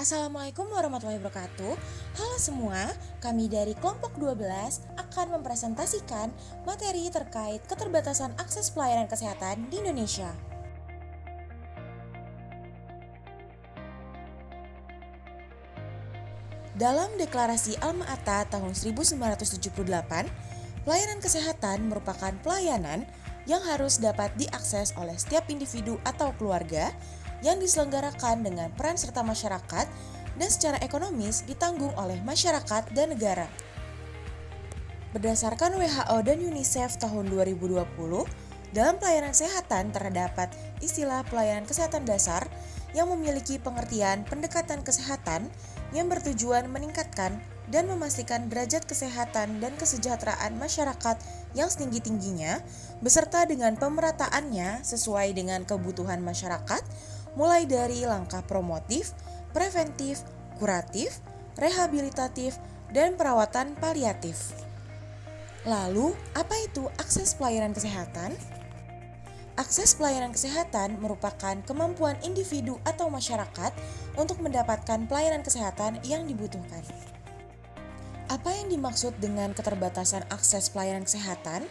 Assalamualaikum warahmatullahi wabarakatuh. Halo semua, kami dari kelompok 12 akan mempresentasikan materi terkait keterbatasan akses pelayanan kesehatan di Indonesia. Dalam Deklarasi Alma-Ata tahun 1978, pelayanan kesehatan merupakan pelayanan yang harus dapat diakses oleh setiap individu atau keluarga yang diselenggarakan dengan peran serta masyarakat dan secara ekonomis ditanggung oleh masyarakat dan negara. Berdasarkan WHO dan UNICEF tahun 2020, dalam pelayanan kesehatan terdapat istilah pelayanan kesehatan dasar yang memiliki pengertian pendekatan kesehatan yang bertujuan meningkatkan dan memastikan derajat kesehatan dan kesejahteraan masyarakat yang setinggi-tingginya beserta dengan pemerataannya sesuai dengan kebutuhan masyarakat, mulai dari langkah promotif, preventif, kuratif, rehabilitatif, dan perawatan paliatif. Lalu, apa itu akses pelayanan kesehatan? Akses pelayanan kesehatan merupakan kemampuan individu atau masyarakat untuk mendapatkan pelayanan kesehatan yang dibutuhkan. Apa yang dimaksud dengan keterbatasan akses pelayanan kesehatan?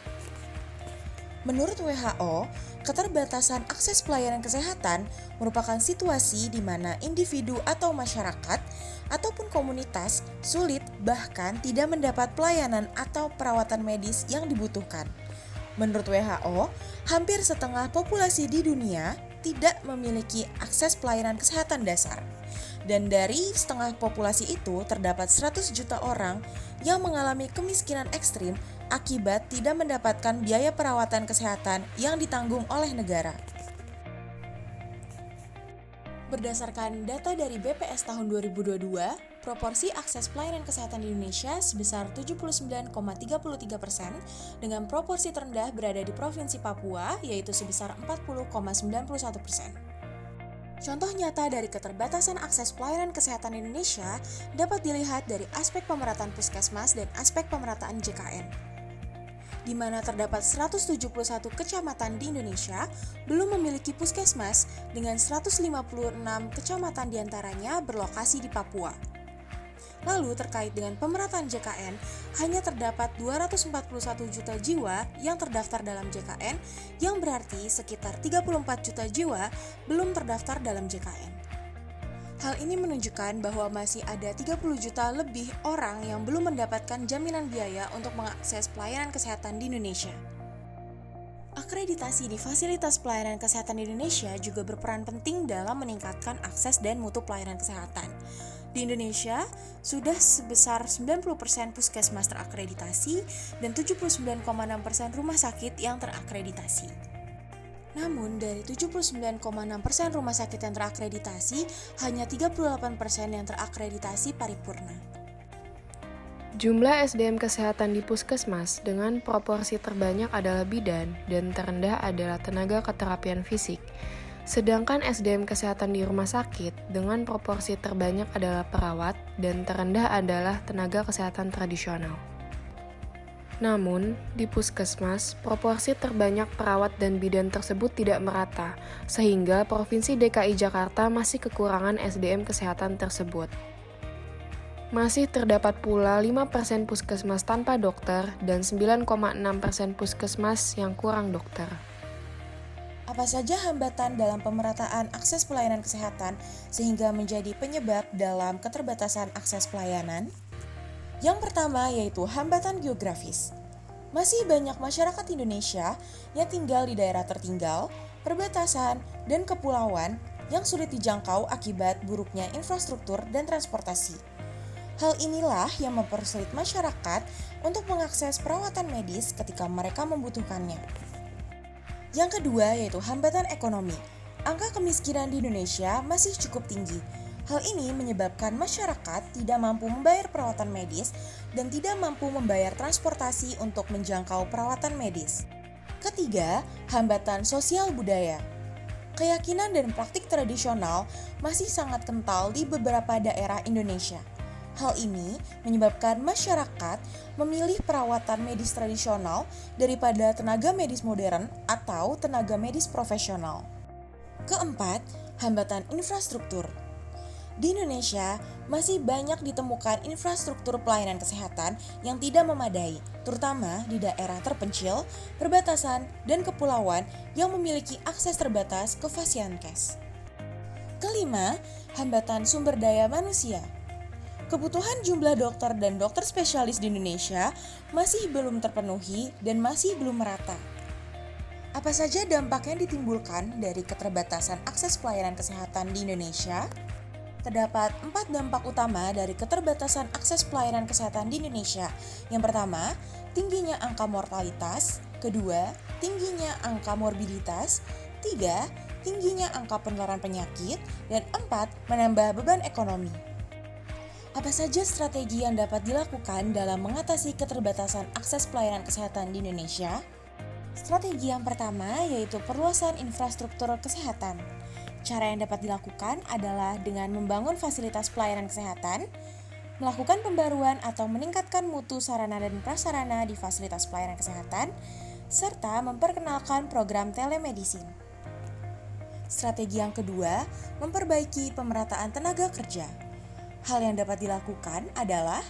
Menurut WHO, keterbatasan akses pelayanan kesehatan merupakan situasi di mana individu atau masyarakat ataupun komunitas sulit bahkan tidak mendapat pelayanan atau perawatan medis yang dibutuhkan. Menurut WHO, hampir setengah populasi di dunia tidak memiliki akses pelayanan kesehatan dasar. Dan dari setengah populasi itu terdapat 100 juta orang yang mengalami kemiskinan ekstrim akibat tidak mendapatkan biaya perawatan kesehatan yang ditanggung oleh negara. Berdasarkan data dari BPS tahun 2022, proporsi akses pelayanan kesehatan di Indonesia sebesar 79,33% dengan proporsi terendah berada di Provinsi Papua yaitu sebesar 40,91%. Contoh nyata dari keterbatasan akses pelayanan kesehatan Indonesia dapat dilihat dari aspek pemerataan puskesmas dan aspek pemerataan JKN, di mana terdapat 171 kecamatan di Indonesia belum memiliki puskesmas dengan 156 kecamatan diantaranya berlokasi di Papua. Lalu terkait dengan pemerataan JKN, hanya terdapat 241 juta jiwa yang terdaftar dalam JKN, yang berarti sekitar 34 juta jiwa belum terdaftar dalam JKN. Hal ini menunjukkan bahwa masih ada 30 juta lebih orang yang belum mendapatkan jaminan biaya untuk mengakses pelayanan kesehatan di Indonesia. Akreditasi di fasilitas pelayanan kesehatan di Indonesia juga berperan penting dalam meningkatkan akses dan mutu pelayanan kesehatan. Di Indonesia, sudah sebesar 90% puskesmas terakreditasi dan 79,6% rumah sakit yang terakreditasi. Namun, dari 79,6% rumah sakit yang terakreditasi, hanya 38% yang terakreditasi paripurna. Jumlah SDM kesehatan di puskesmas dengan proporsi terbanyak adalah bidan dan terendah adalah tenaga keterapian fisik. Sedangkan SDM kesehatan di rumah sakit dengan proporsi terbanyak adalah perawat dan terendah adalah tenaga kesehatan tradisional. Namun, di puskesmas, proporsi terbanyak perawat dan bidan tersebut tidak merata, sehingga Provinsi DKI Jakarta masih kekurangan SDM kesehatan tersebut. Masih terdapat pula 5% puskesmas tanpa dokter dan 9,6% puskesmas yang kurang dokter. Apa saja hambatan dalam pemerataan akses pelayanan kesehatan sehingga menjadi penyebab dalam keterbatasan akses pelayanan? Yang pertama yaitu hambatan geografis. Masih banyak masyarakat Indonesia yang tinggal di daerah tertinggal, perbatasan, dan kepulauan yang sulit dijangkau akibat buruknya infrastruktur dan transportasi. Hal inilah yang mempersulit masyarakat untuk mengakses perawatan medis ketika mereka membutuhkannya. Yang kedua yaitu hambatan ekonomi. Angka kemiskinan di Indonesia masih cukup tinggi. Hal ini menyebabkan masyarakat tidak mampu membayar perawatan medis dan tidak mampu membayar transportasi untuk menjangkau perawatan medis. Ketiga, hambatan sosial budaya. Keyakinan dan praktik tradisional masih sangat kental di beberapa daerah Indonesia. Hal ini menyebabkan masyarakat memilih perawatan medis tradisional daripada tenaga medis modern atau tenaga medis profesional. Keempat, hambatan infrastruktur. Di Indonesia, masih banyak ditemukan infrastruktur pelayanan kesehatan yang tidak memadai, terutama di daerah terpencil, perbatasan, dan kepulauan yang memiliki akses terbatas ke Fasiankes. Kelima, hambatan sumber daya manusia. Kebutuhan jumlah dokter dan dokter spesialis di Indonesia masih belum terpenuhi dan masih belum merata. Apa saja dampak yang ditimbulkan dari keterbatasan akses pelayanan kesehatan di Indonesia? Terdapat 4 dampak utama dari keterbatasan akses pelayanan kesehatan di Indonesia. Yang pertama, tingginya angka mortalitas. Kedua, tingginya angka morbiditas. Tiga, tingginya angka penularan penyakit. Dan 4, menambah beban ekonomi. Apa saja strategi yang dapat dilakukan dalam mengatasi keterbatasan akses pelayanan kesehatan di Indonesia? Strategi yang pertama yaitu perluasan infrastruktur kesehatan. Cara yang dapat dilakukan adalah dengan membangun fasilitas pelayanan kesehatan, melakukan pembaruan atau meningkatkan mutu sarana dan prasarana di fasilitas pelayanan kesehatan, serta memperkenalkan program telemedicine. Strategi yang kedua, memperbaiki pemerataan tenaga kerja. Hal yang dapat dilakukan adalah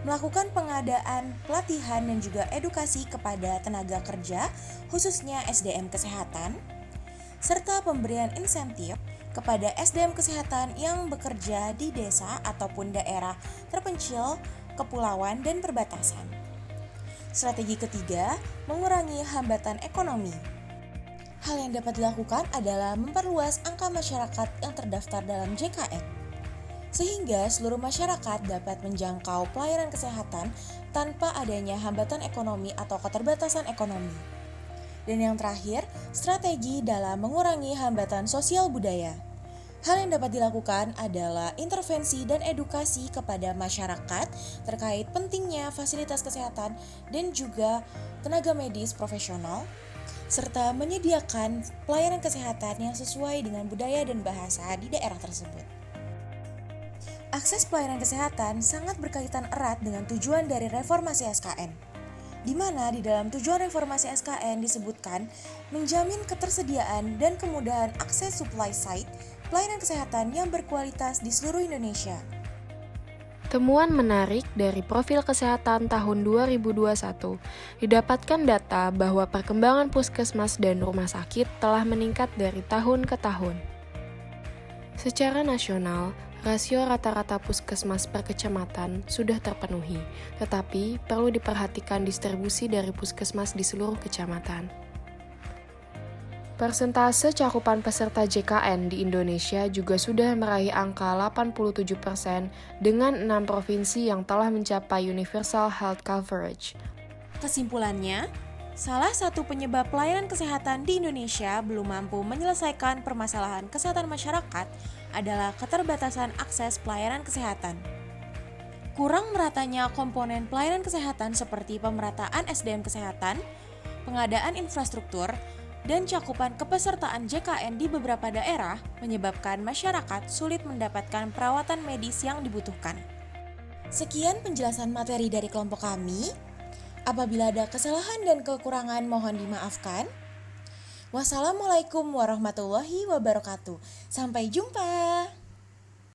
melakukan pengadaan pelatihan dan juga edukasi kepada tenaga kerja, khususnya SDM kesehatan, serta pemberian insentif kepada SDM kesehatan yang bekerja di desa ataupun daerah terpencil, kepulauan, dan perbatasan. Strategi ketiga, mengurangi hambatan ekonomi. Hal yang dapat dilakukan adalah memperluas angka masyarakat yang terdaftar dalam JKN, sehingga seluruh masyarakat dapat menjangkau pelayanan kesehatan tanpa adanya hambatan ekonomi atau keterbatasan ekonomi. Dan yang terakhir, strategi dalam mengurangi hambatan sosial budaya. Hal yang dapat dilakukan adalah intervensi dan edukasi kepada masyarakat terkait pentingnya fasilitas kesehatan dan juga tenaga medis profesional, serta menyediakan pelayanan kesehatan yang sesuai dengan budaya dan bahasa di daerah tersebut. Akses pelayanan kesehatan sangat berkaitan erat dengan tujuan dari reformasi SKN. Di mana di dalam tujuan reformasi SKN disebutkan menjamin ketersediaan dan kemudahan akses supply side pelayanan kesehatan yang berkualitas di seluruh Indonesia. Temuan menarik dari profil kesehatan tahun 2021 didapatkan data bahwa perkembangan puskesmas dan rumah sakit telah meningkat dari tahun ke tahun. Secara nasional, rasio rata-rata puskesmas per kecamatan sudah terpenuhi, tetapi perlu diperhatikan distribusi dari puskesmas di seluruh kecamatan. Persentase cakupan peserta JKN di Indonesia juga sudah meraih angka 87% dengan 6 provinsi yang telah mencapai universal health coverage. Kesimpulannya, salah satu penyebab pelayanan kesehatan di Indonesia belum mampu menyelesaikan permasalahan kesehatan masyarakat adalah keterbatasan akses pelayanan kesehatan. Kurang meratanya komponen pelayanan kesehatan seperti pemerataan SDM kesehatan, pengadaan infrastruktur, dan cakupan kepesertaan JKN di beberapa daerah menyebabkan masyarakat sulit mendapatkan perawatan medis yang dibutuhkan. Sekian penjelasan materi dari kelompok kami. Apabila ada kesalahan dan kekurangan mohon dimaafkan. Wassalamualaikum warahmatullahi wabarakatuh. Sampai jumpa.